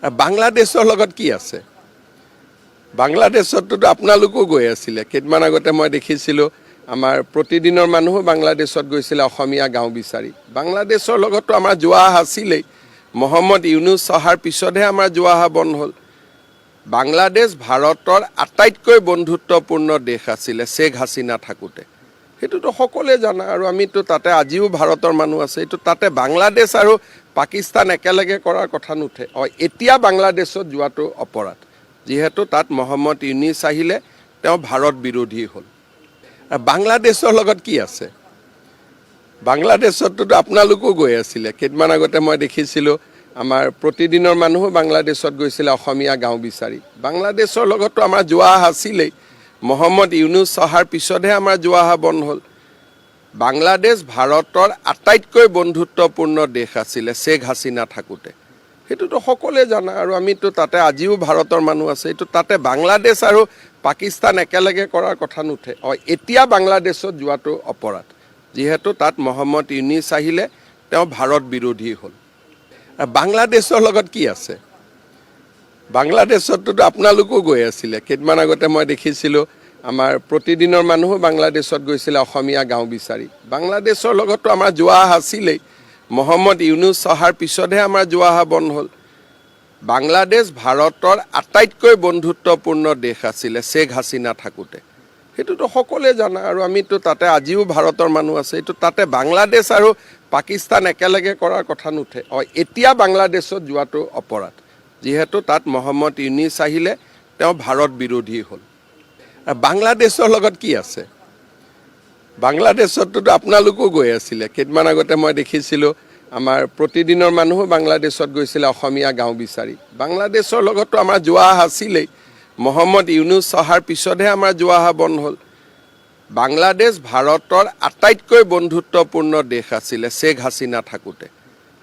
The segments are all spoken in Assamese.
বাংলাদেশৰ লগত কি আছে বাংলাদেশতো আপোনালোকো গৈ আছিল কেইদিনমান আগতে মই দেখিছিলোঁ আমাৰ প্ৰতিদিনৰ মানুহো বাংলাদেশত গৈছিল অসমীয়া গাঁও বিচাৰি বাংলাদেশৰ লগতো আমাৰ যোৱা আছিলেই মহম্মদ ইউনুছ অহাৰ পিছতহে আমাৰ যোৱা বন্ধ হ'ল বাংলাদেশ ভাৰতৰ আটাইতকৈ বন্ধুত্বপূৰ্ণ দেশ আছিলে শেখ হাছিনা থাকোঁতে সেইটোতো সকলোৱে জানা আৰু আমিতো তাতে আজিও ভাৰতৰ মানুহ আছে এইটো তাতে বাংলাদেশ আৰু পাকিস্তান একেলগে কৰাৰ কথা নুঠে এতিয়া বাংলাদেশত যোৱাটো অপৰাধ যিহেতু তাত মহম্মদ ইউনুছ আহিলে তেওঁ ভাৰত বিৰোধী হ'ল বাংলাদেশৰ লগত কি আছে বাংলাদেশতো আপোনালোকো গৈ আছিল কেইদিনমান আগতে মই দেখিছিলোঁ আমাৰ প্ৰতিদিনৰ মানুহো বাংলাদেশত গৈছিল অসমীয়া গাঁও বিচাৰি বাংলাদেশৰ লগতো আমাৰ যোৱা আছিলেই মহম্মদ ইউনুছ অহাৰ পিছতহে আমাৰ যোৱা বন্ধ হ'ল বাংলাদেশ ভাৰতৰ আটাইতকৈ বন্ধুত্বপূৰ্ণ দেশ আছিলে শেখ হাছিনা থাকোঁতে সেইটোতো সকলোৱে জানা আৰু আমিতো তাতে আজিও ভাৰতৰ মানুহ আছে এইটো তাতে বাংলাদেশ আৰু পাকিস্তান একেলগে কৰাৰ কথা নুঠে এতিয়া বাংলাদেশত যোৱাটো অপৰাধ যিহেতু তাত মহম্মদ ইউনুছ আহিলে তেওঁ ভাৰত বিৰোধী হ'ল বাংলাদেশৰ লগত কি আছে বাংলাদেশতো আপোনালোকো গৈ আছিল কেইদিনমান আগতে মই দেখিছিলোঁ আমাৰ প্ৰতিদিনৰ মানুহো বাংলাদেশত গৈছিল অসমীয়া গাঁও বিচাৰি বাংলাদেশৰ লগতো আমাৰ যোৱা আছিলেই মহম্মদ ইউনুছ অহাৰ পিছতহে আমাৰ যোৱা বন্ধ হ'ল বাংলাদেশ ভাৰতৰ আটাইতকৈ বন্ধুত্বপূৰ্ণ দেশ আছিলে শেখ হাছিনা থাকোঁতে সেইটোতো সকলোৱে জানা আৰু আমিতো তাতে আজিও ভাৰতৰ মানুহ আছে এইটো তাতে বাংলাদেশ আৰু পাকিস্তান একেলগে কৰাৰ কথা নুঠে এতিয়া বাংলাদেশত যোৱাটো অপৰাধ যিহেতু তাত মহম্মদ ইউনুছ আহিলে তেওঁ ভাৰত বিৰোধী হ'ল বাংলাদেশৰ লগত কি আছে বাংলাদেশতো আপোনালোকো গৈ আছিল কেইদিনমান আগতে মই দেখিছিলোঁ আমাৰ প্ৰতিদিনৰ মানুহো বাংলাদেশত গৈছিল অসমীয়া গাঁও বিচাৰি বাংলাদেশৰ লগতো আমাৰ যোৱা আছিলেই মহম্মদ ইউনুছ অহাৰ পিছতহে আমাৰ যোৱা বন্ধ হ'ল বাংলাদেশ ভাৰতৰ আটাইতকৈ বন্ধুত্বপূৰ্ণ দেশ আছিলে শেখ হাছিনা থাকোঁতে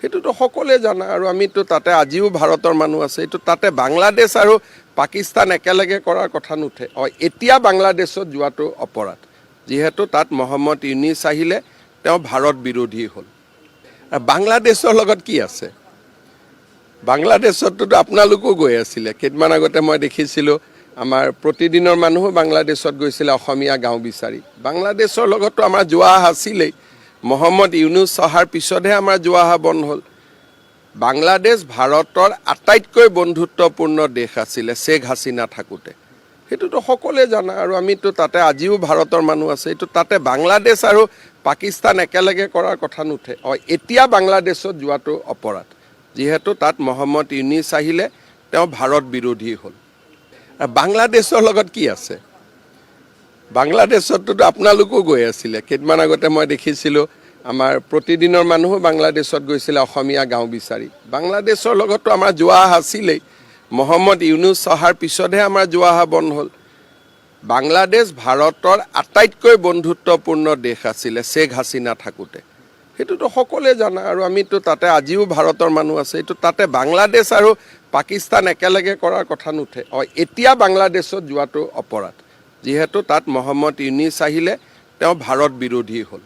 সেইটোতো সকলোৱে জানা আৰু আমিতো তাতে আজিও ভাৰতৰ মানুহ আছে এইটো তাতে বাংলাদেশ আৰু পাকিস্তান একেলগে কৰাৰ কথা নুঠে এতিয়া বাংলাদেশত যোৱাটো অপৰাধ যিহেতু তাত মহম্মদ ইউনুছ আহিলে তেওঁ ভাৰত বিৰোধী হ'ল বাংলাদেশৰ লগত কি আছে বাংলাদেশতো আপোনালোকো গৈ আছিল কেইদিনমান আগতে মই দেখিছিলোঁ আমাৰ প্ৰতিদিনৰ মানুহো বাংলাদেশত গৈছিল অসমীয়া গাঁও বিচাৰি বাংলাদেশৰ লগতো আমাৰ যোৱা আছিলেই মহম্মদ ইউনুছ অহাৰ পিছতহে আমাৰ যোৱা বন্ধ হ'ল বাংলাদেশ ভাৰতৰ আটাইতকৈ বন্ধুত্বপূৰ্ণ দেশ আছিলে শেখ হাছিনা থাকোঁতে সেইটোতো সকলোৱে জানা আৰু আমিতো তাতে আজিও ভাৰতৰ মানুহ আছে এইটো তাতে বাংলাদেশ আৰু পাকিস্তান একেলগে কৰাৰ কথা নুঠে এতিয়া বাংলাদেশত যোৱাটো অপৰাধ যিহেতু তাত মহম্মদ ইউনুছ আহিলে তেওঁ ভাৰত বিৰোধী হ'ল বাংলাদেশৰ লগত কি আছে বাংলাদেশতো আপোনালোকো গৈ আছিল কেইদিনমান আগতে মই দেখিছিলোঁ আমাৰ প্ৰতিদিনৰ মানুহো বাংলাদেশত গৈছিল অসমীয়া গাঁও বিচাৰি বাংলাদেশৰ লগতো আমাৰ যোৱা আছিলেই মহম্মদ ইউনুছ অহাৰ পিছতহে আমাৰ যোৱা বন্ধ হ'ল বাংলাদেশ ভাৰতৰ আটাইতকৈ বন্ধুত্বপূৰ্ণ দেশ আছিলে শেখ হাছিনা থাকোঁতে সেইটোতো সকলোৱে জানা আৰু আমিতো তাতে আজিও ভাৰতৰ মানুহ আছে এইটো তাতে বাংলাদেশ আৰু পাকিস্তান একেলগে কৰাৰ কথা নুঠে এতিয়া বাংলাদেশত যোৱাটো অপৰাধ যিহেতু তাত মহম্মদ ইউনুছ আহিলে তেওঁ ভাৰত বিৰোধী হ'ল